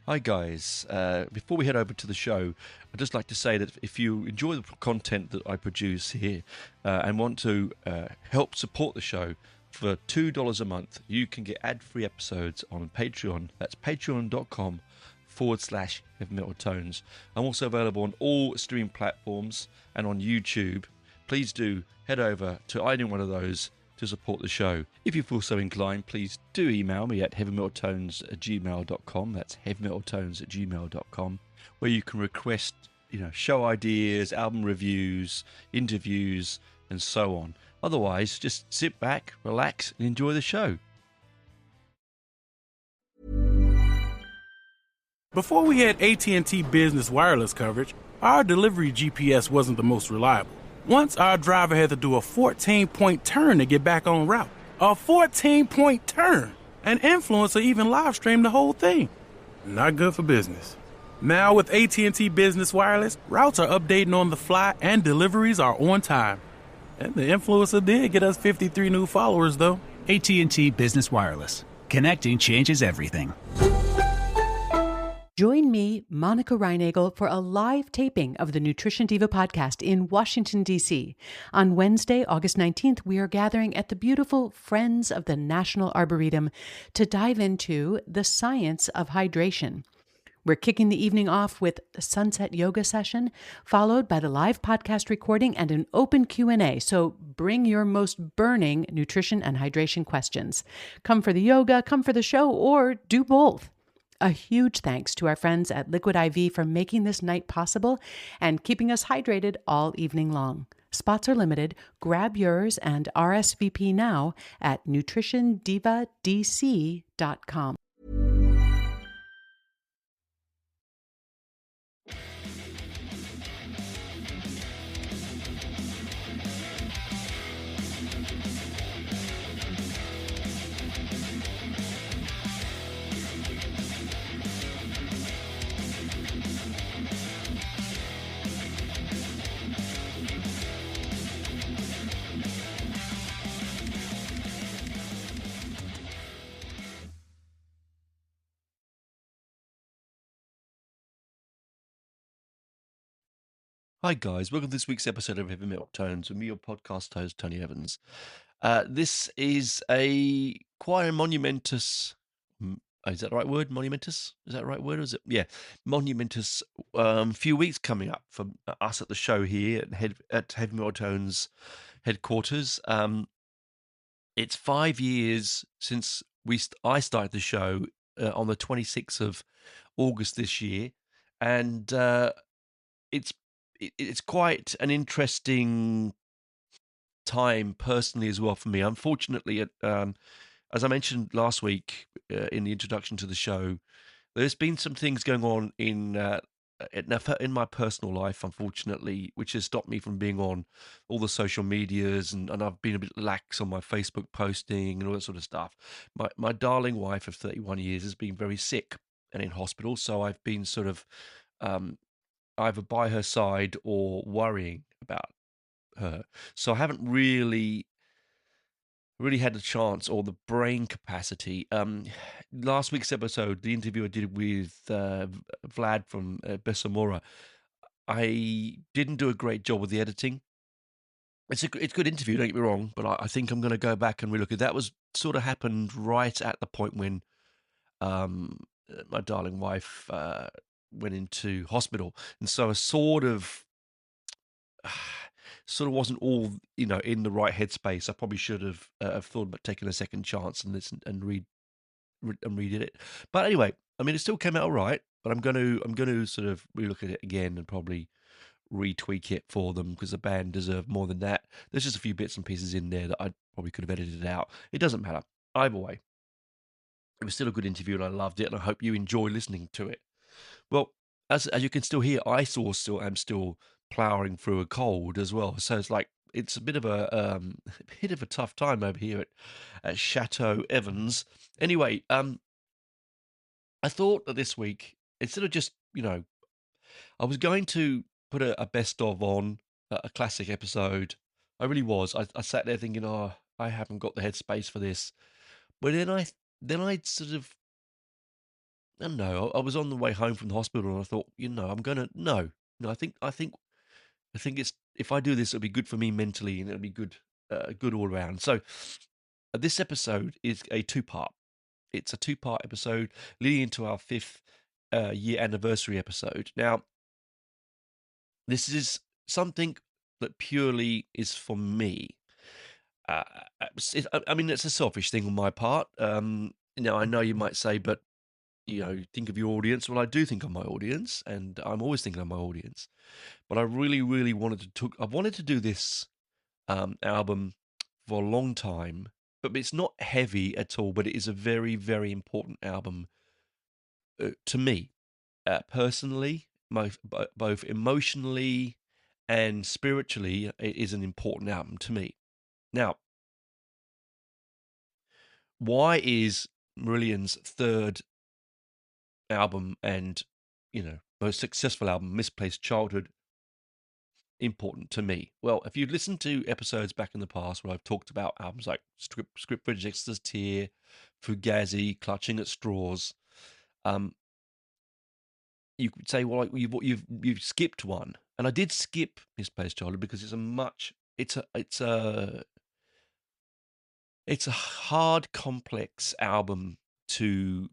Hi guys. Before we head over to the show, I'd just like to say that if you enjoy the content that I produce here and want to help support the show, for $2 a month, you can get ad-free episodes on Patreon. That's patreon.com/heavy metal tones. I'm also available on all streaming platforms and on YouTube. Please do head over to either one of those to support the show. If you feel so inclined, please do email me at heavymetaltones@gmail.com. That's heavymetaltones@gmail.com, where you can request, show ideas, album reviews, interviews, and so on. Otherwise, just sit back, relax, and enjoy the show. Before we had AT&T Business Wireless coverage, our delivery GPS wasn't the most reliable. Once our driver had to do a 14-point turn to get back on route. A 14-point turn! An influencer even live streamed the whole thing. Not good for business. Now with AT&T Business Wireless, routes are updating on the fly and deliveries are on time. And the influencer did get us 53 new followers, though. AT&T Business Wireless. Connecting changes everything. Join me, Monica Reinagel, for a live taping of the Nutrition Diva podcast in Washington, D.C. On Wednesday, August 19th, we are gathering at the beautiful Friends of the National Arboretum to dive into the science of hydration. We're kicking the evening off with a sunset yoga session, followed by the live podcast recording and an open Q&A. So bring your most burning nutrition and hydration questions. Come for the yoga, come for the show, or do both. A huge thanks to our friends at Liquid IV for making this night possible and keeping us hydrated all evening long. Spots are limited. Grab yours and RSVP now at nutritiondivadc.com. Hi guys, welcome to this week's episode of Heavy Metal Tones with me, your podcast host, Tony Evans. This is quite a monumentous, is that the right word? Monumentous? Is that the right word? Or is it? Yeah, monumentous few weeks coming up for us at the show here at Heavy Metal Tones headquarters. It's 5 years since I started the show on the 26th of August this year, and it's it's quite an interesting time personally as well for me. Unfortunately, as I mentioned last week in the introduction to the show, there's been some things going on in my personal life, unfortunately, which has stopped me from being on all the social medias, and I've been a bit lax on my Facebook posting and all that sort of stuff. My darling wife of 31 years has been very sick and in hospital, so I've been sort of um, either by her side or worrying about her. So I haven't really had the chance or the brain capacity. Last week's episode, the interview I did with Vlad from Bessamora, I didn't do a great job with the editing. It's a good interview, don't get me wrong, but I think I'm going to go back and relook at that. Was sort of happened right at the point when um, my darling wife went into hospital, and so I sort of wasn't all in the right headspace. I probably should have thought about taking a second chance and listen and redid it. But anyway, I mean, it still came out all right. But I'm going to sort of relook at it again and probably retweak it for them because the band deserve more than that. There's just a few bits and pieces in there that I probably could have edited out. It doesn't matter. Either way, it was still a good interview and I loved it, and I hope you enjoy listening to it. Well, as you can still hear, I am still ploughing through a cold as well. So it's a bit of a a bit of a tough time over here at Chateau Evans. Anyway, I thought that this week, instead of just I was going to put a best of on a classic episode. I really was. I sat there thinking, oh, I haven't got the headspace for this. But then I sort of I don't know. I was on the way home from the hospital, and I thought, I'm gonna no, no. I think it's if I do this, it'll be good for me mentally, and it'll be good all around. So, this episode is a two-part. It's a two-part episode leading into our fifth year anniversary episode. Now, this is something that purely is for me. I mean, it's a selfish thing on my part. I know you might say, but think of your audience. Well, I do think of my audience, and I'm always thinking of my audience. But I really, really I wanted to do this album for a long time, but it's not heavy at all. But it is a very, very important album to me personally, both emotionally and spiritually. It is an important album to me. Now, why is Marillion's third album and most successful album, Misplaced Childhood, important to me? Well, if you've listened to episodes back in the past where I've talked about albums like Script for Dexter's Tear, Fugazi, Clutching at Straws, um, you could say, well, you've skipped one, and I did skip Misplaced Childhood because it's a hard, complex album to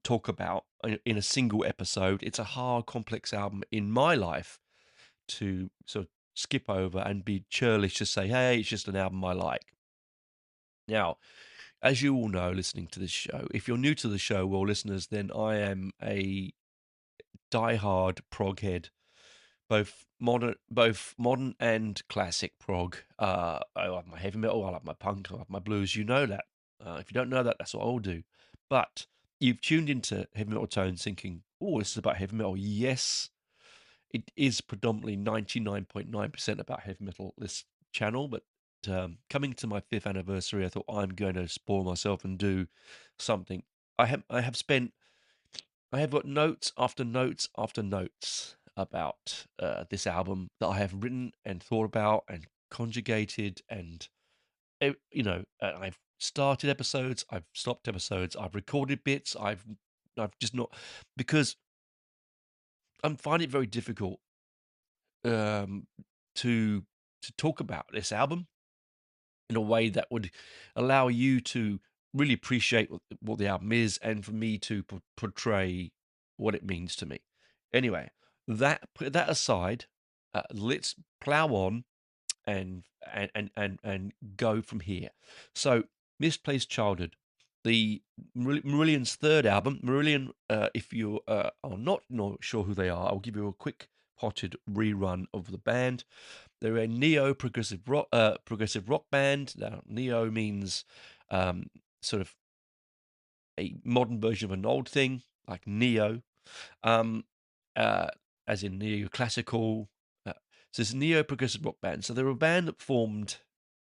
talk about in a single episode. It's a hard, complex album in my life to sort of skip over and be churlish to say, hey, it's just an album I like. Now, as you all know, listening to this show, if you're new to the show, well, listeners, then I am a diehard prog head, both modern and classic prog. I love my heavy metal, I love my punk, I love my blues. You know that. If you don't know that, that's what I'll do. But you've tuned into Heavy Metal Tones thinking, oh, this is about heavy metal. Yes, it is predominantly 99.9% about heavy metal, this channel. But coming to my fifth anniversary, I thought I'm going to spoil myself and do something. I have got notes after notes after notes about this album that I have written and thought about and conjugated, and I've started episodes, I've stopped episodes, I've recorded bits, I've just not, because I'm finding it very difficult um, to talk about this album in a way that would allow you to really appreciate what the album is, and for me to portray what it means to me. Anyway, put that aside, let's plow on and go from here. So, Misplaced Childhood, the Marillion's third album. Marillion, if you are not sure who they are, I'll give you a quick potted rerun of the band. They're a neo progressive rock band. Now, neo means sort of a modern version of an old thing, like neo, um, uh, as in neoclassical. So it's a neo progressive rock band. So they're a band that formed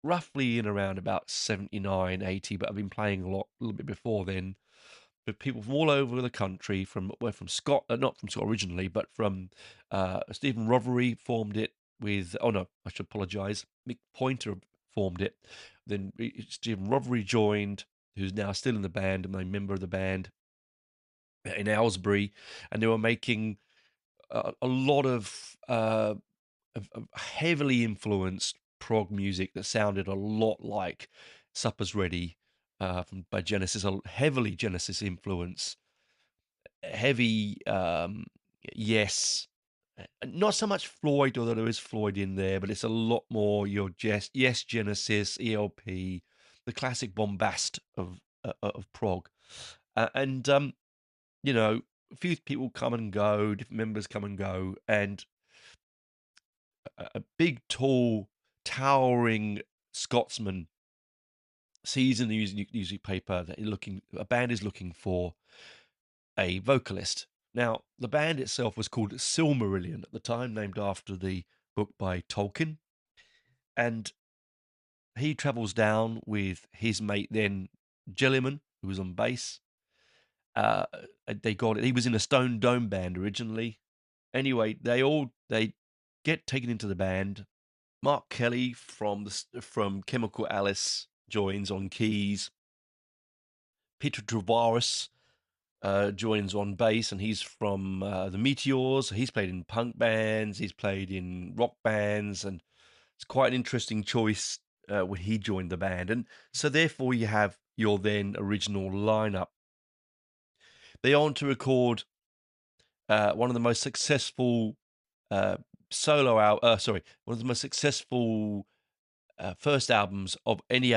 roughly in around about 79, 80, but I've been playing a little bit before then. But people from all over the country, from Scott, not from Scott originally, but from Stephen Rothery formed it with. Oh no, I should apologise. Mick Pointer formed it. Then Stephen Rothery joined, who's now still in the band and a member of the band in Aylesbury, and they were making a lot of heavily influenced prog music that sounded a lot like Supper's Ready by Genesis, a heavily Genesis influence, heavy Yes, not so much Floyd, although there is Floyd in there, but it's a lot more your Yes, Genesis, ELP, the classic bombast of prog, and a few people come and go, different members come and go, and a big, tall, towering Scotsman sees in the music paper that a band is looking for a vocalist. Now, the band itself was called Silmarillion at the time, named after the book by Tolkien. And he travels down with his mate then, Jellyman, who was on bass. He was in a Stone Dome band originally. Anyway, they get taken into the band. Mark Kelly from Chemical Alice joins on keys. Peter Travaris joins on bass, and he's from the Meteors. He's played in punk bands, he's played in rock bands, and it's quite an interesting choice when he joined the band. And so, therefore, you have your then original lineup. They on to record one of the most successful uh, one of the most successful first albums of any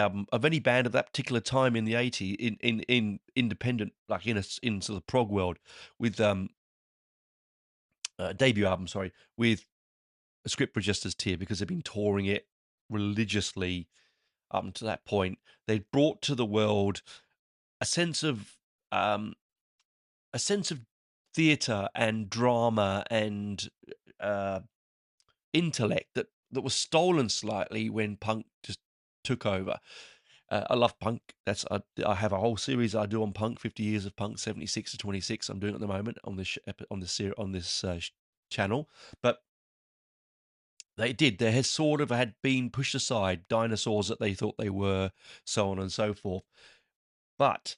band of that particular time in the '80s in independent, like in sort of prog world, with debut album, sorry, with a script register's tier, because they've been touring it religiously up until that point. They brought to the world a sense of um, a sense of theatre and drama and uh, intellect that was stolen slightly when punk just took over. I love punk. I have a whole series I do on punk. 50 years of punk, 76 to 26. I'm doing at the moment on this channel. But there has sort of had been pushed aside, dinosaurs that they thought they were, so on and so forth. But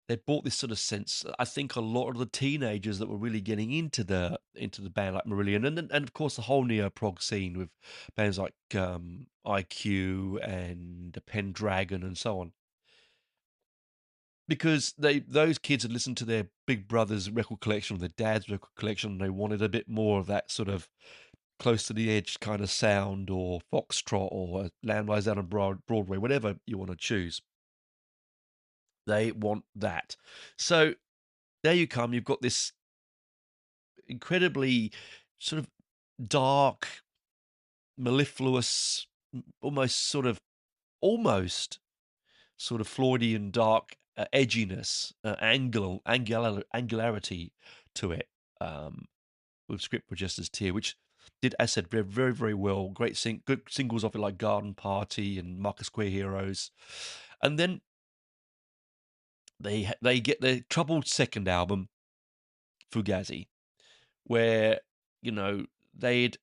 they brought this sort of sense. I think a lot of the teenagers that were really getting into the band, like Marillion, and of course the whole neo prog scene with bands like IQ and Pendragon and so on, because those kids had listened to their big brother's record collection or their dad's record collection, and they wanted a bit more of that sort of close to the edge kind of sound, or foxtrot, or Land Lies Down on Broadway, whatever you want to choose. They want that. So there you come. You've got this incredibly sort of dark, mellifluous, almost sort of Freudian dark edginess, angularity to it, with script registers tier, which did, as I said, very, very, very well. Good singles off it, like Garden Party and Marcus Queer Heroes. And then they get their troubled second album, Fugazi, where, you know, they'd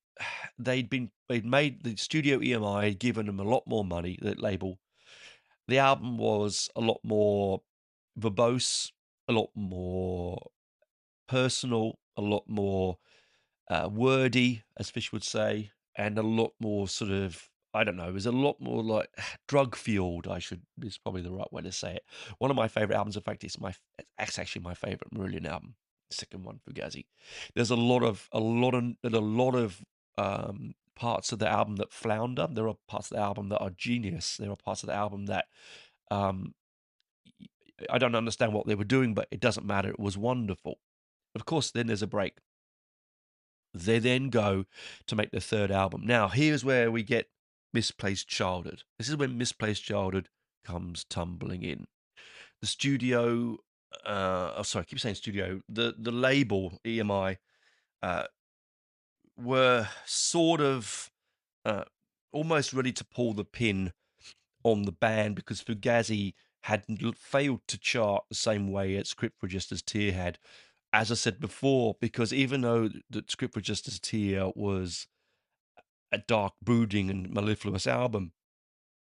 made the studio EMI had given them a lot more money, the label. The album was a lot more verbose, a lot more personal, a lot more wordy, as Fish would say, and a lot more sort of, I don't know, it was a lot more like drug fueled. Is probably the right way to say it. One of my favorite albums, in fact, it's actually my favorite Marillion album. Second one, Fugazi. There's a lot of parts of the album that flounder. There are parts of the album that are genius. There are parts of the album that um, I don't understand what they were doing, but it doesn't matter. It was wonderful. Of course, then there's a break. They then go to make the third album. Now, here's where we get Misplaced Childhood. This is when Misplaced Childhood comes tumbling in. The studio, I keep saying studio. The label EMI were sort of almost ready to pull the pin on the band, because Fugazi had failed to chart the same way as Script Register's Tear had. As I said before, because even though the Script Register's Tear was a dark, brooding, and mellifluous album,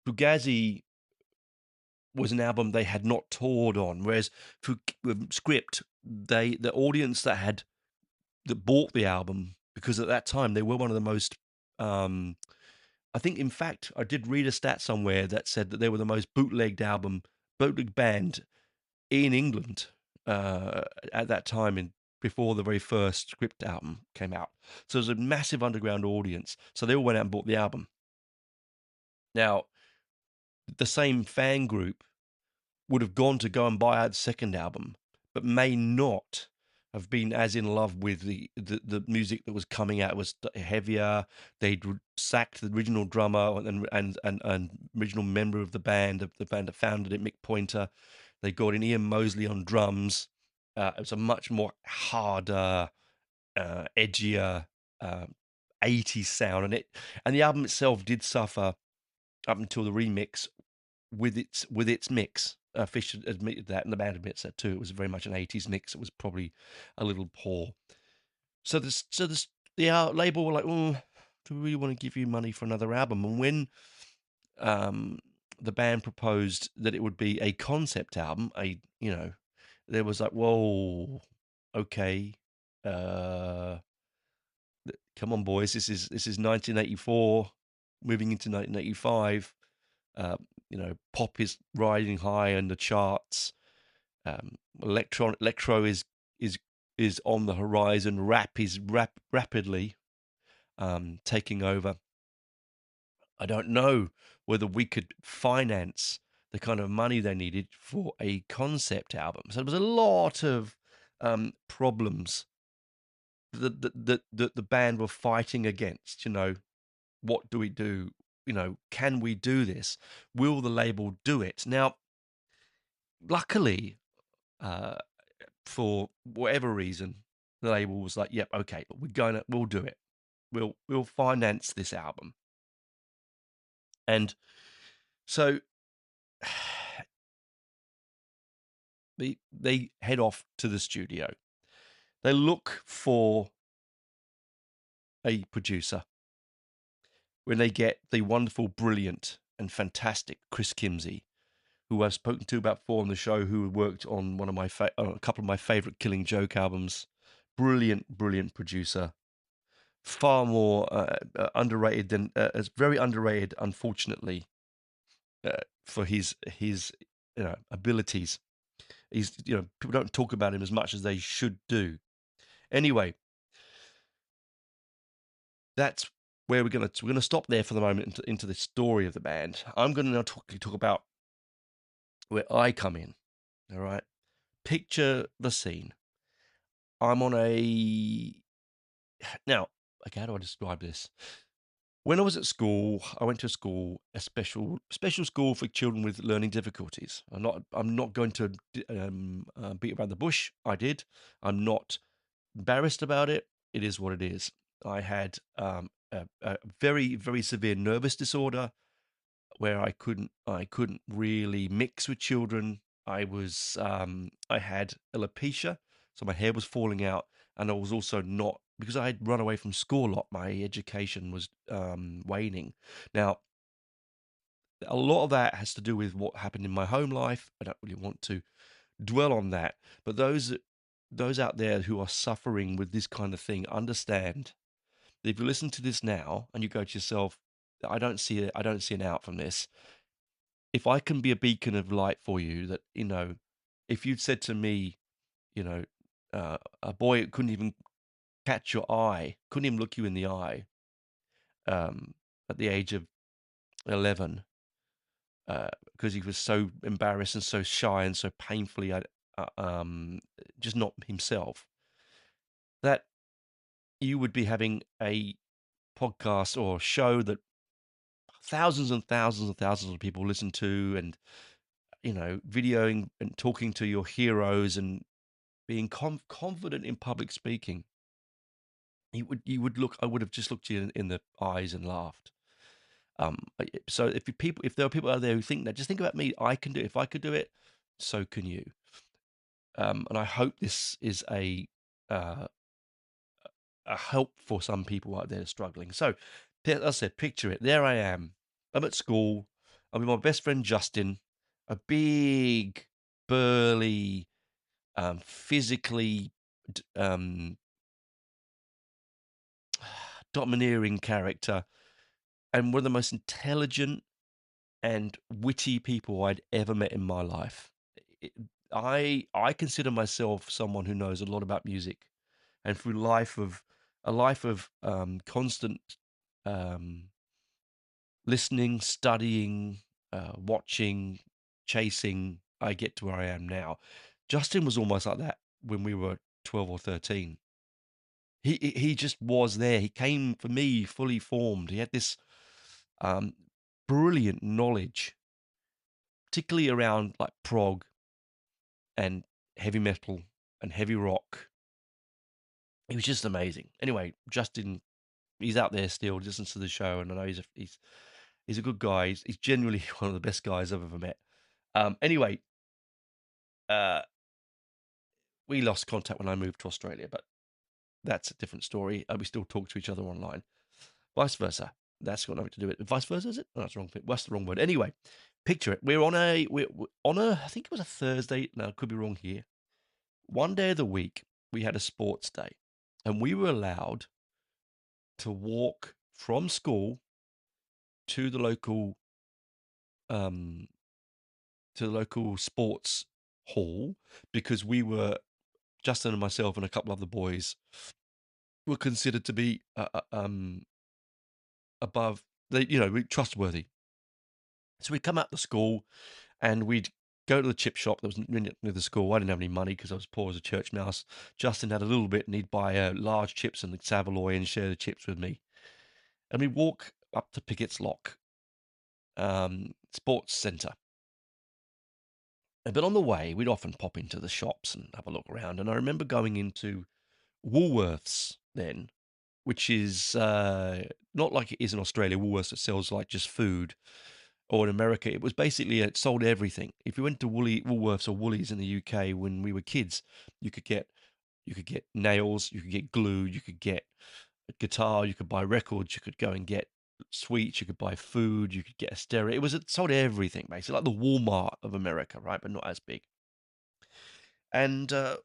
Fugazi was an album they had not toured on. Whereas with Script, the audience that bought the album, because at that time they were one of the most, I think, in fact, I did read a stat somewhere that said that they were the most bootleg band in England at that time, before the very first Script album came out. So it was a massive underground audience. So they all went out and bought the album. Now, the same fan group would have gone and buy out the second album, but may not have been as in love with the music that was coming out. It was heavier. They'd sacked the original drummer and original member of the band that founded it, Mick Pointer. They got in Ian Mosley on drums. It was a much more harder, edgier 80s sound, and the album itself did suffer up until the remix with its mix. Fish admitted that, and the band admits that too. It was very much an 80s mix. It was probably a little poor. So the label were like, "Oh, do we really want to give you money for another album?" And when the band proposed that it would be a concept album, there was like, whoa, okay, uh, come on, boys, this is 1984, moving into 1985. Uh, pop is riding high in the charts. Electro is is on the horizon. Rap is rapidly taking over. I don't know whether we could finance the kind of money they needed for a concept album. So there was a lot of problems that the band were fighting against. What do we do? Can we do this? Will the label do it? Now, luckily, uh, for whatever reason, the label was like, "Yep, okay, we'll do it. We'll finance this album." And so they head off to the studio. They look for a producer. When they get the wonderful, brilliant, and fantastic Chris Kimsey, who I've spoken to about before on the show, who worked on a couple of my favorite Killing Joke albums. Brilliant, brilliant producer. Far more underrated than as very underrated, unfortunately, for his abilities. He's people don't talk about him as much as they should do. Anyway, that's where we're gonna stop there for the moment into the story of the band. I'm gonna now talk about where I come in. All right, picture the scene. I'm on a now. Okay, how do I describe this? When I was at school, I went to a special school for children with learning difficulties. I'm not going to beat around the bush. I did. I'm not embarrassed about it. It is what it is. I had a very very severe nervous disorder where I couldn't really mix with children. I had alopecia, so my hair was falling out, and I was also not because I had run away from school a lot. My education was waning. Now, a lot of that has to do with what happened in my home life. I don't really want to dwell on that, but those out there who are suffering with this kind of thing understand that if you listen to this now and you go to yourself, I don't see an out from this. If I can be a beacon of light for you, that if you'd said to me, you know, a boy couldn't even catch your eye, couldn't even look you in the eye, at the age of 11, because he was so embarrassed and so shy and so painfully, just not himself, that you would be having a podcast or show that thousands and thousands and thousands of people listen to, and videoing and talking to your heroes and being confident in public speaking. You would look. I would have just looked you in the eyes and laughed. So if there are people out there who think that, just think about me. I can do it. If I could do it, so can you. And I hope this is uh, a help for some people out there struggling. So, as I said, picture it. There I am. I'm at school. I'm with my best friend Justin, a big, burly, physically domineering character, and one of the most intelligent and witty people I'd ever met in my life. It- I consider myself someone who knows a lot about music, and through a life of constant um, listening, studying, watching, chasing, I get to where I am now. Justin was almost like that when we were 12 or 13. He just was there. He came for me fully formed. He had this um, brilliant knowledge, particularly around like prog and heavy metal and heavy rock. He was just amazing. Anyway, Justin, he's out there still, listens to the show, and I know he's a good guy. He's genuinely one of the best guys I've ever met. Anyway, uh, we lost contact when I moved to Australia, but that's a different story. We still talk to each other online. Vice versa. That's got nothing to do with it. Vice versa, is it? No, that's the wrong thing. That's the wrong word. Anyway, picture it. We're on a. I think it was a Thursday. No, I could be wrong here. one day of the week, we had a sports day, and we were allowed to walk from school to the local um, sports hall because we were Justin and myself and a couple of the boys were considered to be above trustworthy. So we'd come out to school and we'd go to the chip shop that was near the school. I didn't have any money because I was poor as a church mouse. Justin had a little bit and he'd buy large chips and the Savoy and share the chips with me. And we'd walk up to Pickett's Lock Sports Centre. But on the way, we'd often pop into the shops and have a look around. And I remember going into Woolworths then, which is not like it is in Australia, Woolworths that sells like just food, or in America, it was basically it sold everything. If you went to Woolworths or Woolies in the UK when we were kids, you could get nails, you could get glue, you could get a guitar, you could buy records, you could go and get sweets, you could buy food, you could get a stereo. It sold everything basically, like the Walmart of America, right? But not as big. And I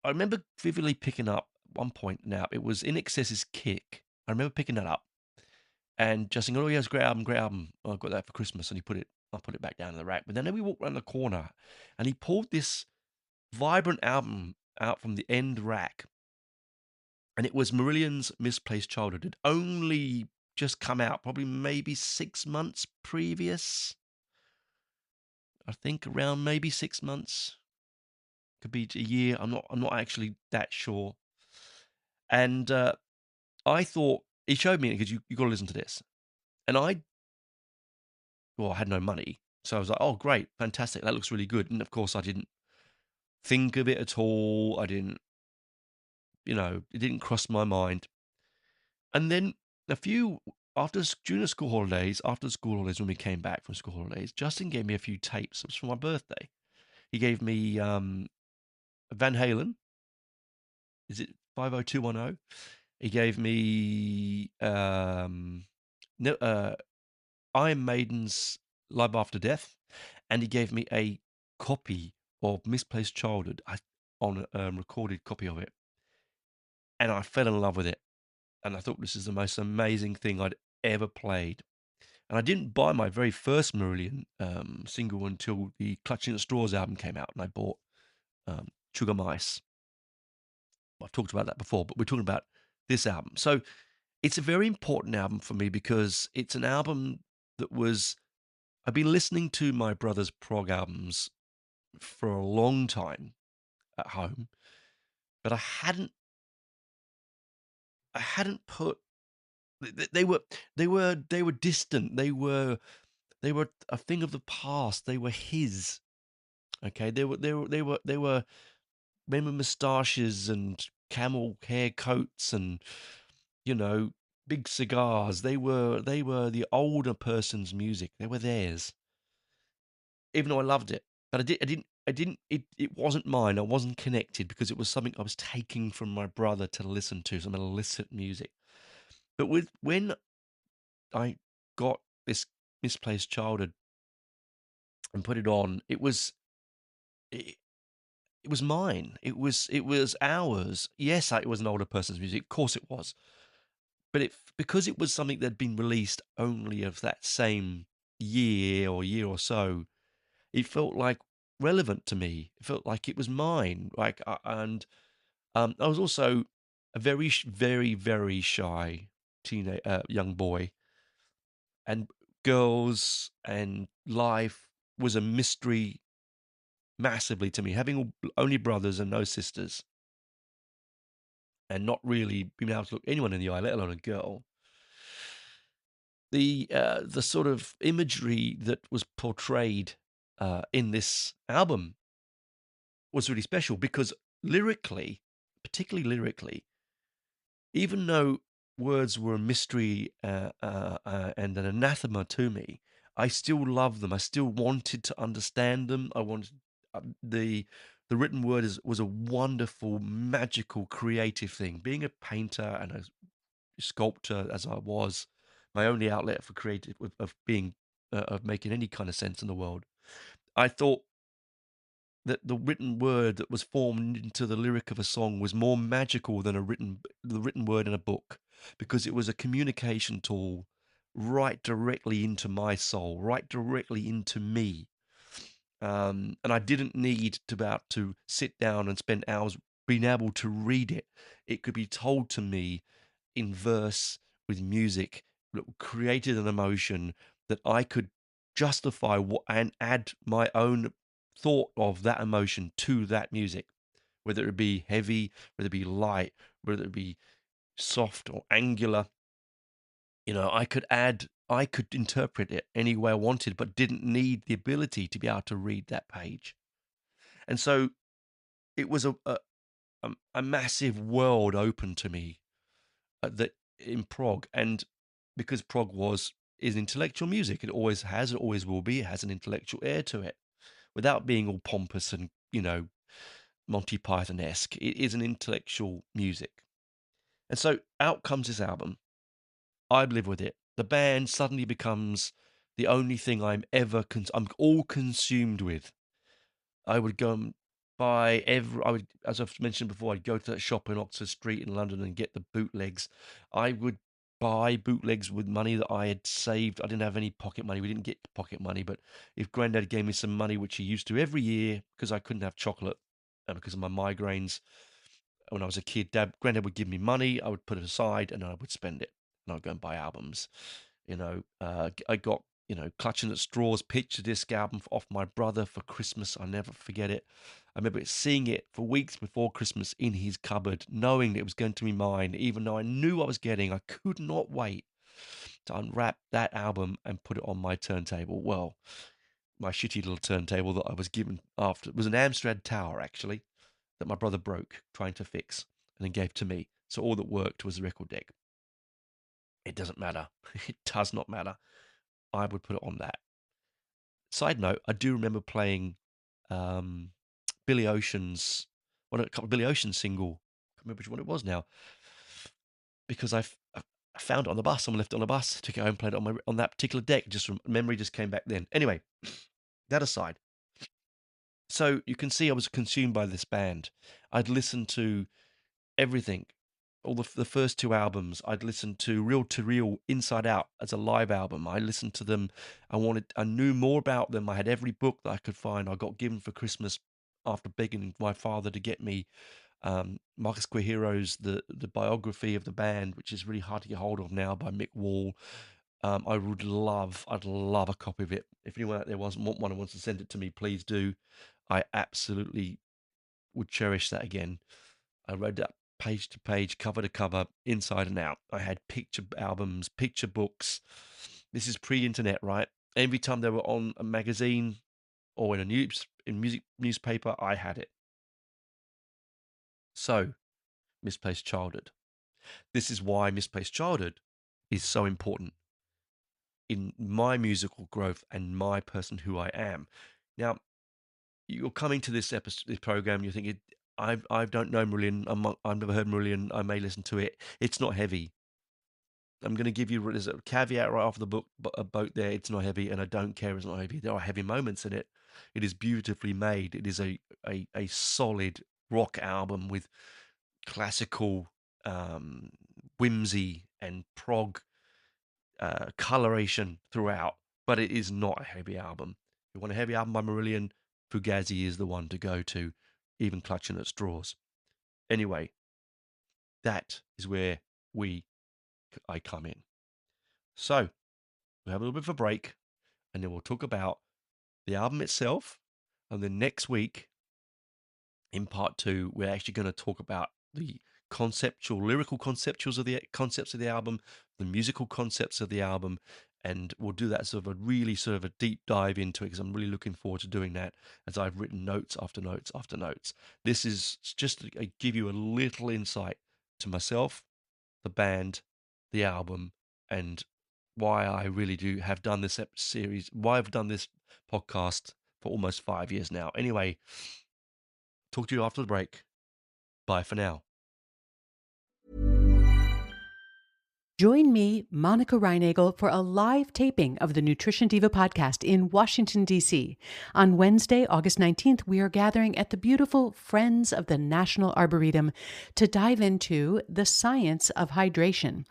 remember vividly picking up one point now. It was In Excess's Kick. I remember picking that up and just saying, "Oh yeah, it's a great album, great album. I got that for Christmas." And I put it back down in the rack. But then we walked around the corner, and he pulled this vibrant album out from the end rack, and it was Marillion's "Misplaced Childhood." It only just come out, probably maybe 6 months previous. I think around maybe 6 months. Could be a year. I'm not actually that sure. And I thought he showed me it because you got to listen to this. And I had no money, so I was like, "Oh, great, fantastic, that looks really good." And of course, I didn't think of it at all. I didn't, it didn't cross my mind. And then a few during the school holidays, after the school holidays, when we came back from school holidays, Justin gave me a few tapes. It was for my birthday. He gave me Van Halen. Is it 50210? He gave me Iron Maiden's Live After Death, and he gave me a copy of Misplaced Childhood, on a recorded copy of it, and I fell in love with it, and I thought this is the most amazing thing I'd ever played. And I didn't buy my very first Marillion single until the Clutching at Straws album came out, and I bought Sugar Mice. I've talked about that before, but we're talking about this album. So it's a very important album for me because it's an album that I've been listening to my brother's prog albums for a long time at home, but I hadn't put they were distant. They were a thing of the past. They were his. Okay, they were men with moustaches and camel hair coats and you know big cigars. They were the older person's music. They were theirs. Even though I loved it, but I didn't. It wasn't mine. I wasn't connected because it was something I was taking from my brother to listen to, some illicit music. But when I got this Misplaced Childhood and put it on, it, it was mine. It was ours. Yes, it was an older person's music. Of course, it was. But because it was something that had been released only of that same year or so, it felt like relevant to me. It felt like it was mine. And I was also a very, very, very shy young boy, and girls and life was a mystery massively to me. Having only brothers and no sisters, and not really being able to look anyone in the eye, let alone a girl. The sort of imagery that was portrayed in this album was really special because lyrically, particularly lyrically, even though words were a mystery and an anathema to me, I still loved them. I still wanted to understand them. I wanted the written word was a wonderful, magical, creative thing. Being a painter and a sculptor as I was, my only outlet for creative of being of making any kind of sense in the world, I thought that the written word that was formed into the lyric of a song was more magical than the written word in a book, because it was a communication tool right directly into my soul, right directly into me. And I didn't need to about to sit down and spend hours being able to read it. It could be told to me in verse with music that created an emotion that I could justify and add my own thought of that emotion to that music, whether it be heavy, whether it be light, whether it be soft or angular. I could interpret it any way I wanted, but didn't need the ability to be able to read that page. And so it was a massive world open to me, that in prog. And because prog is intellectual music, it always has, it always will be. It has an intellectual air to it, without being all pompous and Monty Python-esque. It is an intellectual music. And so out comes this album. I live with it. The band suddenly becomes the only thing I'm all consumed with. I would go and as I've mentioned before, I'd go to that shop in Oxford Street in London and get the bootlegs. I would buy bootlegs with money that I had saved. I didn't have any pocket money. We didn't get pocket money, but if Granddad gave me some money, which he used to every year, because I couldn't have chocolate because of my migraines when I was a kid, Granddad would give me money. I would put it aside and I would spend it, and I'd go and buy albums. I got Clutching at Straws picture disc album off my brother for Christmas. I'll never forget it. I remember seeing it for weeks before Christmas in his cupboard, knowing that it was going to be mine, even though I knew I was getting. I could not wait to unwrap that album and put it on my turntable. Well, my shitty little turntable that I was given after. It was an Amstrad Tower, actually, that my brother broke trying to fix and then gave to me. So all that worked was the record deck. It doesn't matter. It does not matter. I would put it on that. Side note, I do remember playing um, Billy Ocean's, a couple of Billy Ocean single. I can't remember which one it was now, because I found it on the bus. Someone left it on the bus, took it home, played it on that particular deck. Just memory just came back then. Anyway, that aside, so you can see I was consumed by this band. I'd listened to everything. All the first two albums, I'd listened to Reel to Reel, Inside Out as a live album. I listened to them. I knew more about them. I had every book that I could find. I got given for Christmas after begging my father to get me Marcus Quihero's the biography of the band, which is really hard to get hold of now, by Mick Wall. I'd love a copy of it. If anyone out there want one and wants to send it to me, please do. I absolutely would cherish that again. I read that page to page, cover to cover, inside and out. I had picture albums, picture books. This is pre-internet, right? Every time they were on a magazine or in a music newspaper, I had it. So, Misplaced Childhood. This is why Misplaced Childhood is so important in my musical growth and my person who I am. Now, you're coming to this program, you're thinking, I don't know Marillion. I've never heard Marillion. I may listen to it. It's not heavy. I'm going to give you, there's a caveat right off the book, a boat there. It's not heavy, and I don't care. It's not heavy. There are heavy moments in it. It is beautifully made. It is a solid rock album with classical whimsy and prog coloration throughout. But it is not a heavy album. If you want a heavy album by Marillion, Fugazi is the one to go to, even Clutching at Straws. Anyway, that is where I come in. So we'll have a little bit of a break, and then we'll talk about the album itself. And then next week, in part two, we're actually going to talk about the lyrical concepts of the album, the musical concepts of the album, and we'll do that sort of a deep dive into it, because I'm really looking forward to doing that, as I've written notes after notes after notes. This is just to give you a little insight to myself, the band, the album, and why I really do have done this series, why I've done this podcast for almost 5 years now. Anyway, talk to you after the break. Bye for now. Join me, Monica Reinagel, for a live taping of the Nutrition Diva podcast in Washington, D.C. On Wednesday, August 19th, we are gathering at the beautiful Friends of the National Arboretum to dive into the science of hydration.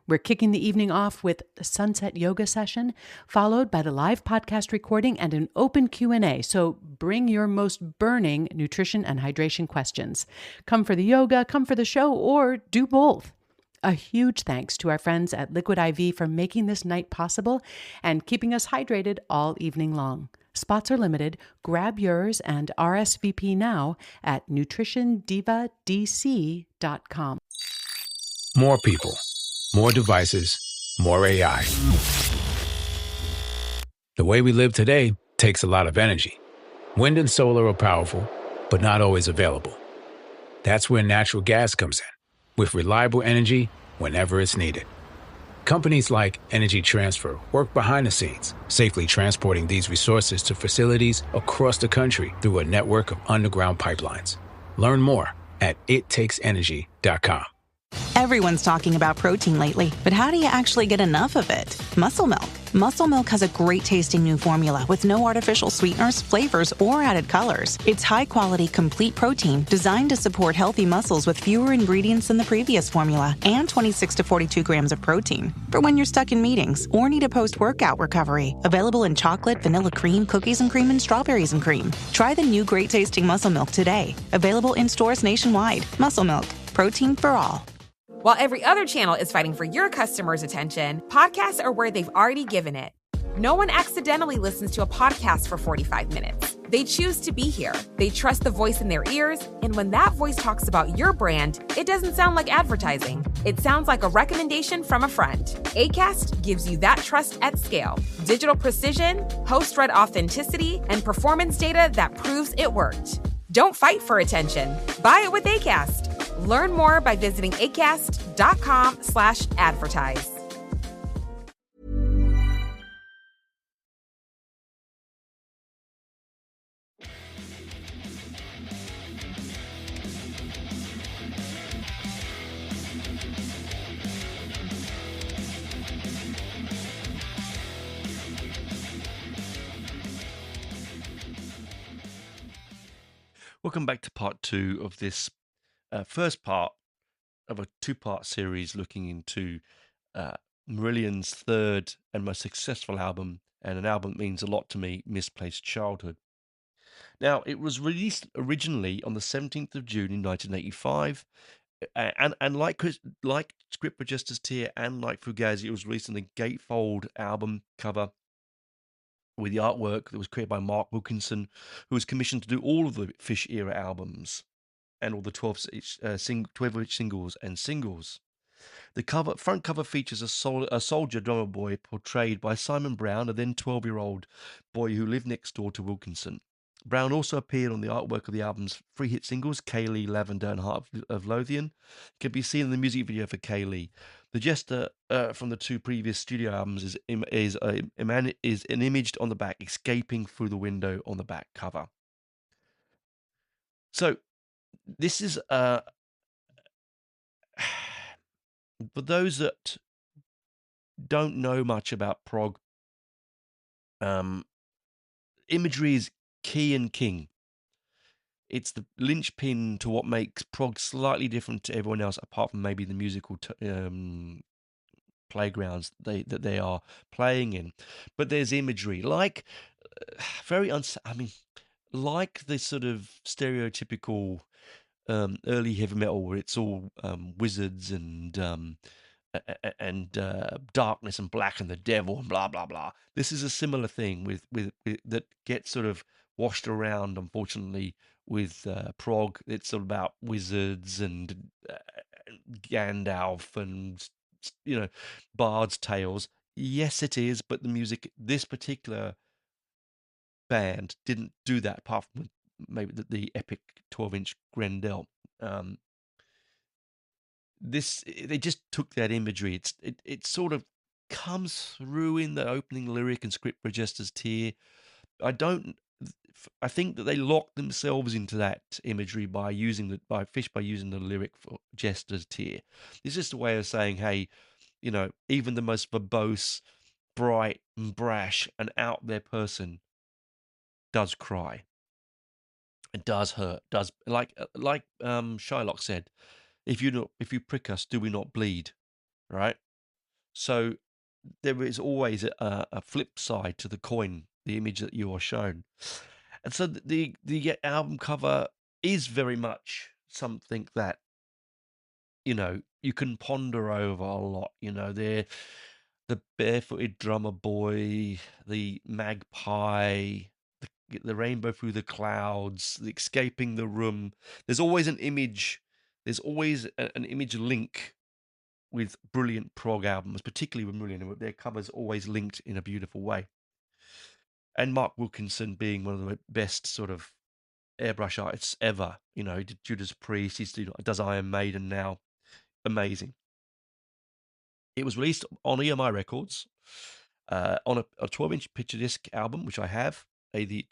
We're kicking the evening off with a sunset yoga session, followed by the live podcast recording and an open Q&A. So bring your most burning nutrition and hydration questions. Come for the yoga, come for the show, or do both. A huge thanks to our friends at Liquid IV for making this night possible and keeping us hydrated all evening long. Spots are limited. Grab yours and RSVP now at nutritiondivadc.com. More people, more devices, more AI. The way we live today takes a lot of energy. Wind and solar are powerful, but not always available. That's where natural gas comes in, with reliable energy whenever it's needed. Companies like Energy Transfer work behind the scenes, safely transporting these resources to facilities across the country through a network of underground pipelines. Learn more at ittakesenergy.com. Everyone's talking about protein lately, but how do you actually get enough of it? Muscle Milk. Muscle Milk has a great tasting new formula with no artificial sweeteners, flavors, or added colors. It's high quality, complete protein designed to support healthy muscles with fewer ingredients than the previous formula and 26 to 42 grams of protein. For when you're stuck in meetings or need a post-workout recovery. Available in chocolate, vanilla cream, cookies and cream, and strawberries and cream. Try the new great tasting Muscle Milk today. Available in stores nationwide. Muscle Milk. Protein for all. While every other channel is fighting for your customers' attention, podcasts are where they've already given it. No one accidentally listens to a podcast for 45 minutes. They choose to be here. They trust the voice in their ears, and when that voice talks about your brand, it doesn't sound like advertising. It sounds like a recommendation from a friend. Acast gives you that trust at scale. Digital precision, host-read authenticity, and performance data that proves it worked. Don't fight for attention. Buy it with Acast. Learn more by visiting acast.com/advertise. Welcome back to part 2 of this first part of a 2-part series looking into Marillion's third and most successful album, and an album that means a lot to me, Misplaced Childhood. Now, it was released originally on the 17th of June in 1985, and like Script for Justice Tear and like Fugazi, it was released on the gatefold album cover with the artwork that was created by Mark Wilkinson, who was commissioned to do all of the Fish era albums and all the 12-inch singles and singles. The front cover features a soldier drummer boy portrayed by Simon Brown, a then 12-year-old boy who lived next door to Wilkinson. Brown also appeared on the artwork of the album's 3 hit singles, Kaylee, Lavender, and Heart of Lothian. It can be seen in the music video for Kaylee. The jester from the 2 previous studio albums is imaged on the back, escaping through the window on the back cover. So, this is for those that don't know much about prog, imagery is key and king. It's the linchpin to what makes prog slightly different to everyone else, apart from maybe the musical playgrounds that they are playing in. But there's imagery, like like the sort of stereotypical early heavy metal, where it's all wizards and darkness and black and the devil and blah blah blah. This is a similar thing with that gets sort of washed around, unfortunately, with prog. It's all about wizards and Gandalf and bard's tales. Yes, it is, but the music, this particular band didn't do that, apart from maybe the epic 12-inch Grendel. They just took that imagery. It sort of comes through in the opening lyric and Script for Jester's Tear. I think that they locked themselves into that imagery by using the lyric for Jester's Tear. It's just a way of saying, hey, You know, even the most verbose, bright and brash and out there person does cry. It does hurt. Does like Shylock said, if you prick us, do we not bleed? Right. So there is always a flip side to the coin, the image that you are shown, and so the album cover is very much something that you can ponder over a lot. The barefooted drummer boy, the magpie, the rainbow through the clouds, the escaping the room. There's always an image. There's always an image link with brilliant prog albums, particularly with Marillion, with their covers always linked in a beautiful way. And Mark Wilkinson being one of the best sort of airbrush artists ever. He did Judas Priest. Does Iron Maiden now. Amazing. It was released on EMI Records on a 12-inch picture disc album, which I have, the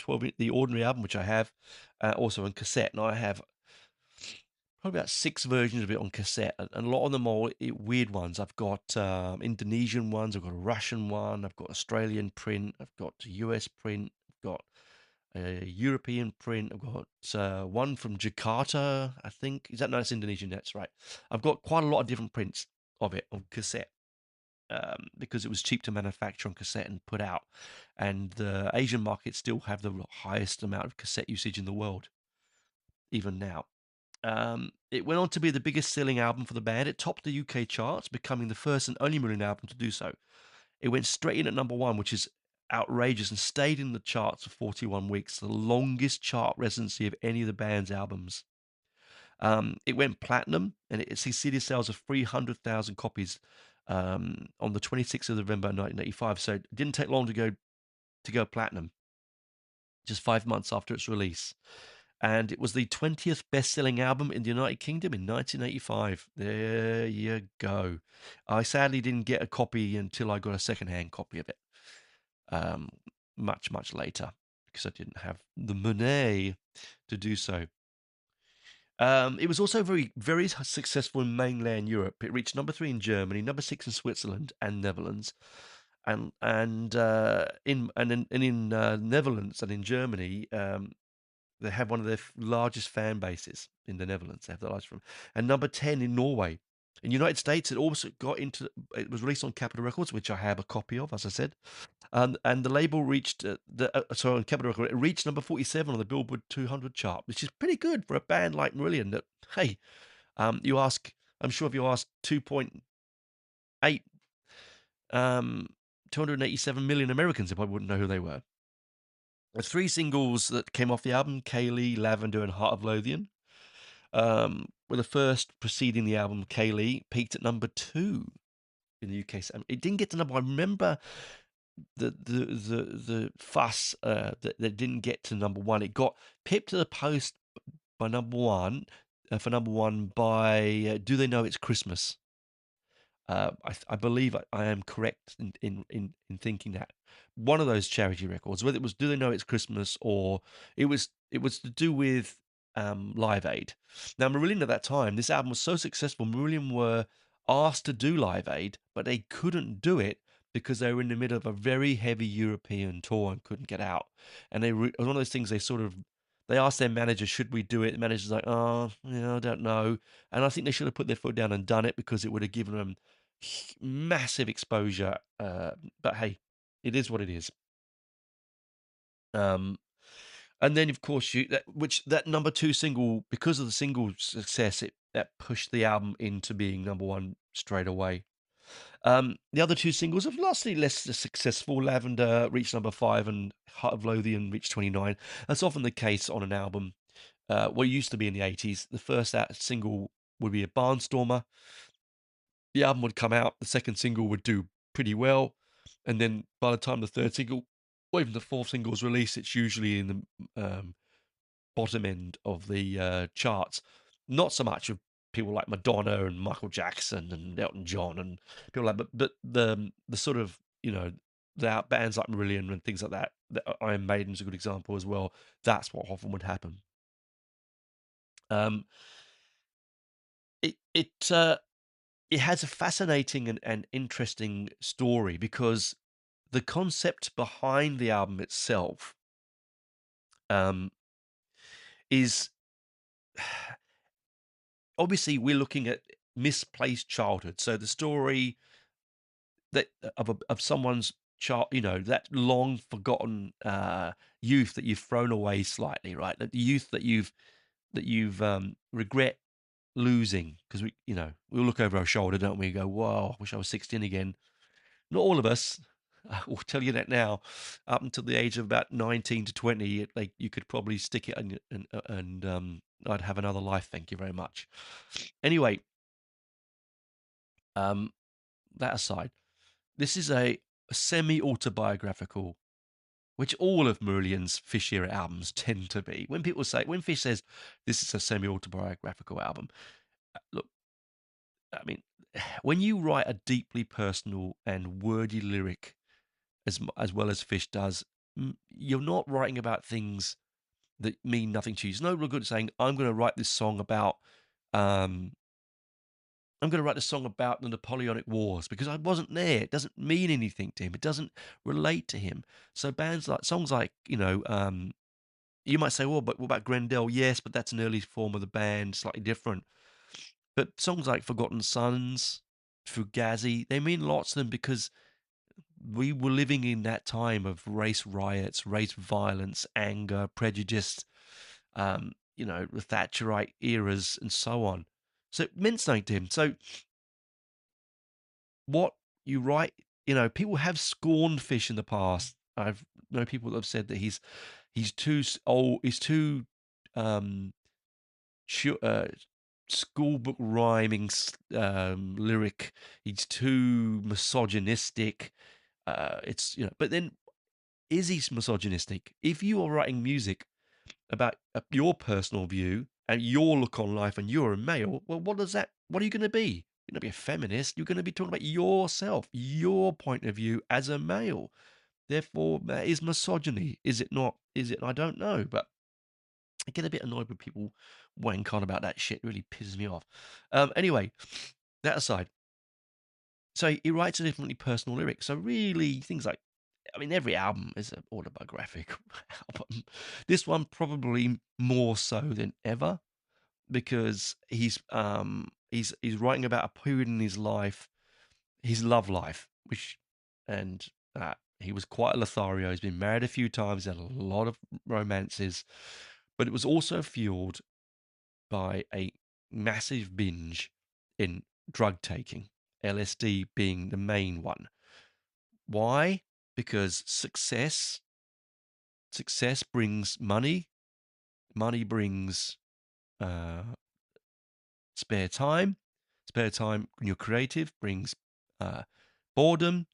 ordinary album, which I have, also on cassette. And I have probably about 6 versions of it on cassette, and a lot of them are weird ones. I've got Indonesian ones, I've got a Russian one, I've got Australian print, I've got a US print, I've got a European print, I've got one from Jakarta, I think. No, it's Indonesian, that's right. I've got quite a lot of different prints of it on cassette. Because it was cheap to manufacture on cassette and put out. And the Asian markets still have the highest amount of cassette usage in the world, even now. It went on to be the biggest selling album for the band. It topped the UK charts, becoming the first and only Marillion album to do so. It went straight in at number 1, which is outrageous, and stayed in the charts for 41 weeks, the longest chart residency of any of the band's albums. It went platinum, and it succeeded sales of 300,000 copies on the 26th of November 1985. So it didn't take long to go platinum, just 5 months after its release. And it was the 20th best-selling album in the United Kingdom in 1985. There you go. I sadly didn't get a copy until I got a second-hand copy of it, much, much later, because I didn't have the money to do so. It was also very, very successful in mainland Europe. It reached number 3 in Germany, number 6 in Switzerland and Netherlands, and in Netherlands and in Germany, they have one of their largest fan bases in the Netherlands. They have the largest fan, and number 10 in Norway. In the United States, it also it was released on Capitol Records, which I have a copy of, as I said. And the label reached on Capitol Records, it reached number 47 on the Billboard 200 chart, which is pretty good for a band like Marillion. That I'm sure if you ask 2.8, 287 million Americans, they probably wouldn't know who they were. There's 3 singles that came off the album: Kaylee, Lavender, and Heart of Lothian. With the first preceding the album, Kaylee, peaked at number 2 in the UK. It didn't get to number 1. I remember the fuss that didn't get to number 1. It got pipped to the post by number 1 for number 1 by Do They Know It's Christmas? I believe I am correct in thinking that one of those charity records, whether it was Do They Know It's Christmas or it was to do with Live Aid. Now, Marillion at that time, this album was so successful, Marillion were asked to do Live Aid, but they couldn't do it because they were in the middle of a very heavy European tour and couldn't get out. And it was one of those things they asked their manager, should we do it? The manager's like, oh, I don't know. And I think they should have put their foot down and done it, because it would have given them massive exposure. But hey, it is what it is. And then, of course, that number 2 single, because of the single success, that pushed the album into being number 1 straight away. The other 2 singles have lastly less successful. Lavender reached number 5 and Heart of Lothian reached 29. That's often the case on an album. What used to be in the 80s, the first single would be a barnstormer. The album would come out, the second single would do pretty well, and then by the time the third single, or even the fourth single is released, it's usually in the bottom end of the charts. Not so much of people like Madonna and Michael Jackson and Elton John and people like, but the sort of, the bands like Marillion and things like that. Iron Maiden's a good example as well. That's what often would happen. it has a fascinating and interesting story because the concept behind the album itself um, is obviously we're looking at misplaced childhood. So the story that of someone's child, that long forgotten youth that you've thrown away slightly, right? That the youth that you've regret losing because we'll look over our shoulder, don't we? Go, whoa, I wish I was 16 again. Not all of us. I will tell you that now. Up until the age of about 19 to 20, like you could probably stick it and I'd have another life. Thank you very much. Anyway, um, that aside, this is a semi-autobiographical, which all of Marillion's Fish era albums tend to be. When Fish says this is a semi-autobiographical album, look, I mean, when you write a deeply personal and wordy lyric as well as Fish does, you're not writing about things that mean nothing to you. It's no real good saying, I'm going to write this song about, um, I'm going to write a song about the Napoleonic Wars because I wasn't there. It doesn't mean anything to him. It doesn't relate to him. So songs like, you might say, well, but what about Grendel? Yes, but that's an early form of the band, slightly different. But songs like Forgotten Sons, Fugazi, they mean lots to them because we were living in that time of race riots, race violence, anger, prejudice, the Thatcherite eras, and so on. So it meant something to him. So what you write, people have scorned Fish in the past. I've know people that have said that he's too old, he's too um, schoolbook rhyming lyric. He's too misogynistic. But then is he misogynistic? If you are writing music about your personal view and your look on life and you're a male, well, what are you going to be? You're going to be a feminist. You're going to be talking about yourself, your point of view as a male. Therefore, that is misogyny. Is it not? Is it? I don't know. But I get a bit annoyed when people wank on about that shit. It really pisses me off. Anyway, that aside, so he writes a differently personal lyric. So really, things like, every album is an autobiographical album. This one probably more so than ever because he's writing about a period in his life, his love life, and he was quite a Lothario. He's been married a few times, had a lot of romances, but it was also fueled by a massive binge in drug taking, LSD being the main one. Why? Because success brings money, money brings uh, spare time when you're creative brings uh, boredom,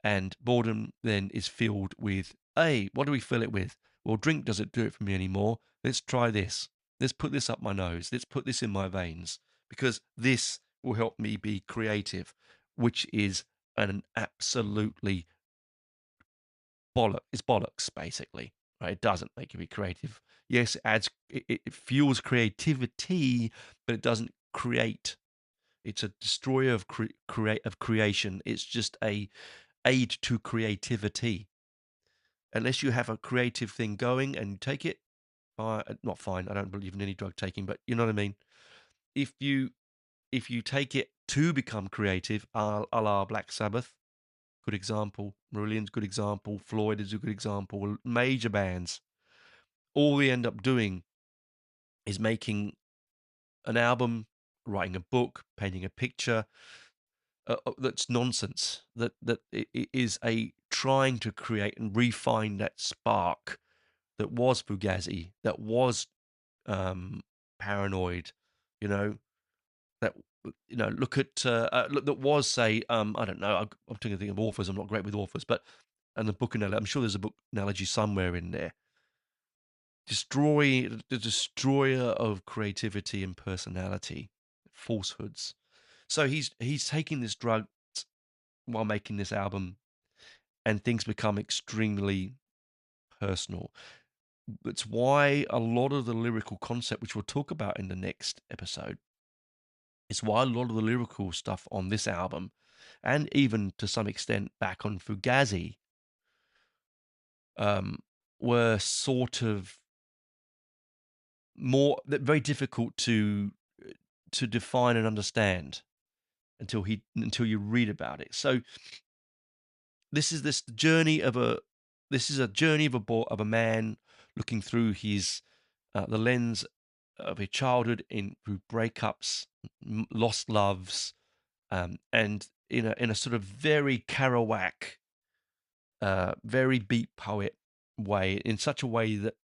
and boredom then is filled with, hey, what do we fill it with? Well, drink doesn't do it for me anymore. Let's try this. Let's put this up my nose. Let's put this in my veins because this will help me be creative, which is an absolutely it's bollocks, basically. Right? It doesn't make you be creative. Yes, it fuels creativity, but it doesn't create. It's a destroyer of creation. It's just a aid to creativity. Unless you have a creative thing going and you take it, not fine. I don't believe in any drug taking, but you know what I mean. If you take it to become creative, a la Black Sabbath, good example. Marillion's good example. Floyd is a good example. Major bands, all they end up doing is making an album, writing a book, painting a picture that's nonsense. That it is a trying to create and refine that spark that was Fugazi, that was Paranoid. You know that. Look at look, that was, say, I don't know. I'm trying to think of authors. I'm not great with authors, but and the book analogy. I'm sure there's a book analogy somewhere in there. The destroyer of creativity and personality, falsehoods. So he's taking this drug while making this album, and things become extremely personal. That's why a lot of the lyrical concept, which we'll talk about in the next episode, It's why a lot of the lyrical stuff on this album, and even to some extent back on Fugazi, were sort of very difficult to define and understand until you read about it. So this is a journey of a man looking through his the lens of a childhood through breakups, lost loves, and in a sort of very Kerouac, very beat poet way, in such a way that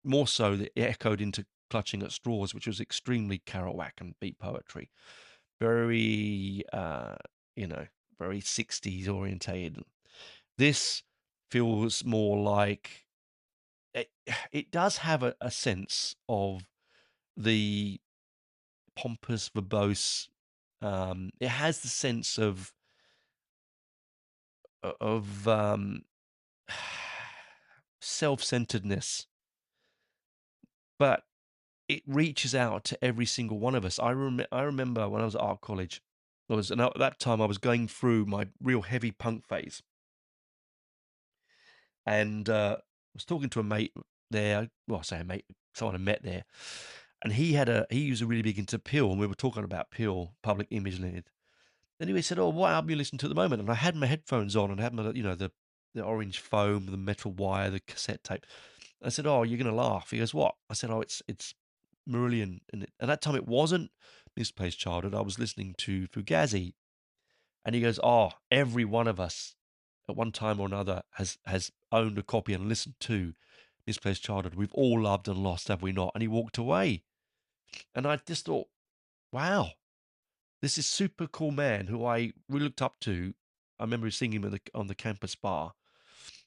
more so that it echoed into Clutching at Straws, which was extremely Kerouac and beat poetry, very very 60s orientated. This feels more like it does have a sense of the pompous, verbose. It has the sense of self-centeredness, but it reaches out to every single one of us. I remember when I was at art college, and at that time I was going through my real heavy punk phase, and I was talking to a mate there. Well, I say a mate, someone I met there, and he was really big into Peel, and we were talking about Peel, Public Image Limited. Then he said, "Oh, what album you listen to at the moment?" And I had my headphones on and I had my, the orange foam, the metal wire, the cassette tape. I said, "Oh, you're gonna laugh." He goes, "What?" I said, "Oh, it's Marillion." And at that time, it wasn't Misplaced Childhood. I was listening to Fugazi, and he goes, "Oh, every one of us at one time or another has owned a copy and listened to Misplaced Childhood. We've all loved and lost, have we not?" And he walked away, and I just thought, "Wow, this is super cool man who I really looked up to." I remember seeing him on the campus bar.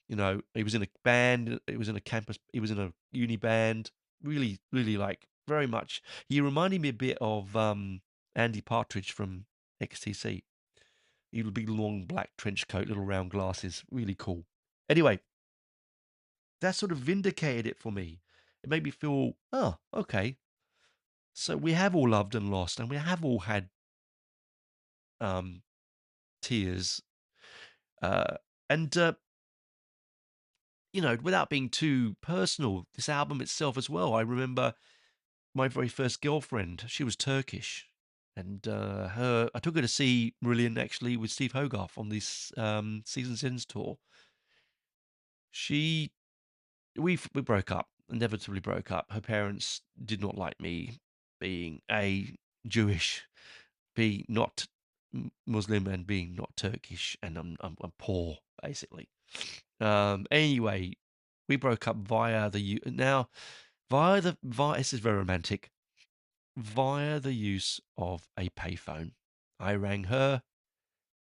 He was in a band. It was in a campus. He was in a uni band. Really, really like very much. He reminded me a bit of Andy Partridge from XTC. He had a big long black trench coat, little round glasses. Really cool. Anyway, that sort of vindicated it for me. It made me feel, oh, okay. So we have all loved and lost, and we have all had um, tears. And without being too personal, this album itself as well. I remember my very first girlfriend. She was Turkish, and I took her to see Marillion actually with Steve Hogarth on this Seasons Ends tour. We broke up, inevitably broke up. Her parents did not like me being Jewish, B not Muslim, and being not Turkish, and I'm poor basically. Anyway, we broke up via the this is very romantic, via the use of a payphone. I rang her,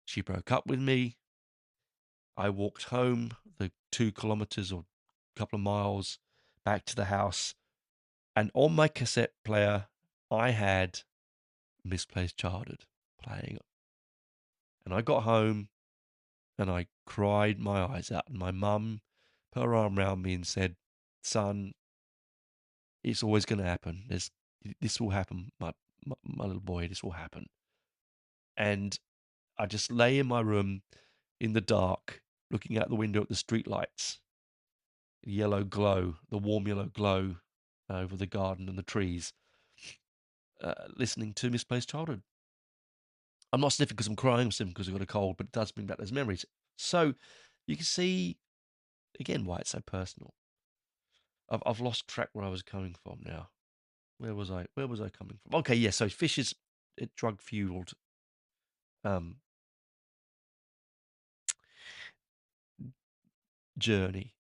she broke up with me. I walked home the 2 kilometers or a couple of miles back to the house, and on my cassette player I had Misplaced Childhood playing. And I got home and I cried my eyes out, and my mum put her arm around me and said, "Son, it's always going to happen. This will happen, my little boy. This will happen." And I just lay in my room in the dark, looking out the window at the street lights, yellow glow, the warm yellow glow over the garden and the trees, listening to Misplaced Childhood. I'm not sniffing because I'm crying, I'm sniffing because I've got a cold, but it does bring back those memories. So you can see again why it's so personal. I've lost track where I was coming from now. Where was I? Where was I coming from? Okay, yeah. So Fisher's drug fueled journey,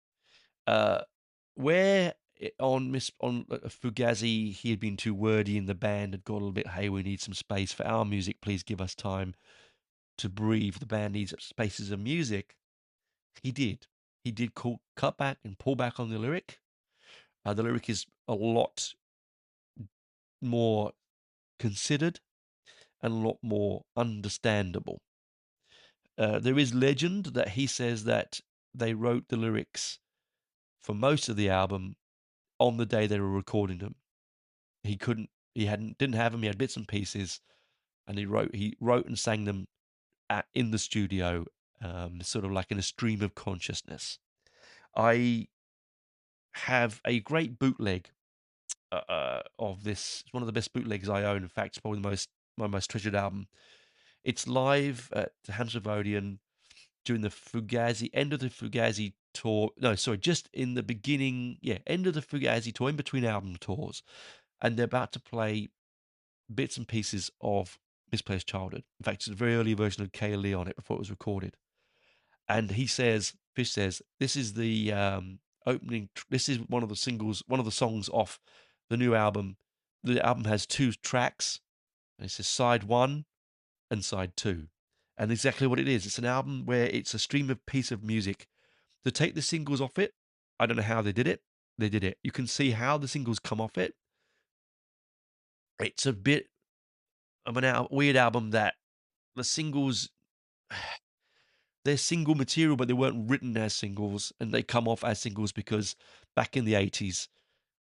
where on Fugazi he had been too wordy in the band, had got a little bit. Hey, we need some space for our music. Please give us time to breathe. The band needs spaces of music. He did. He did cut back and pull back on the lyric. The lyric is a lot more considered and a lot more understandable. There is legend that he says that they wrote the lyrics for most of the album on the day they were recording them. Didn't have them. He had bits and pieces, and he wrote and sang them in the studio, sort of like in a stream of consciousness. I have a great bootleg of this. It's one of the best bootlegs I own. In fact, it's probably my most treasured album. It's live at the Marillion during the Fugazi end of the Fugazi tour. No, sorry, just in the beginning. Yeah, end of the Fugazi tour, in between album tours, and they're about to play bits and pieces of Misplaced Childhood. In fact, it's a very early version of Kaylee on it before it was recorded. And Fish says, this is the opening. This is one of the songs off the new album. The album has 2 tracks, and it says side 1 and side 2. And exactly what it is. It's an album where it's a stream of piece of music. To take the singles off it, I don't know how they did it. They did it. You can see how the singles come off it. It's a bit of a weird album that the singles, they're single material, but they weren't written as singles, and they come off as singles because back in the 80s,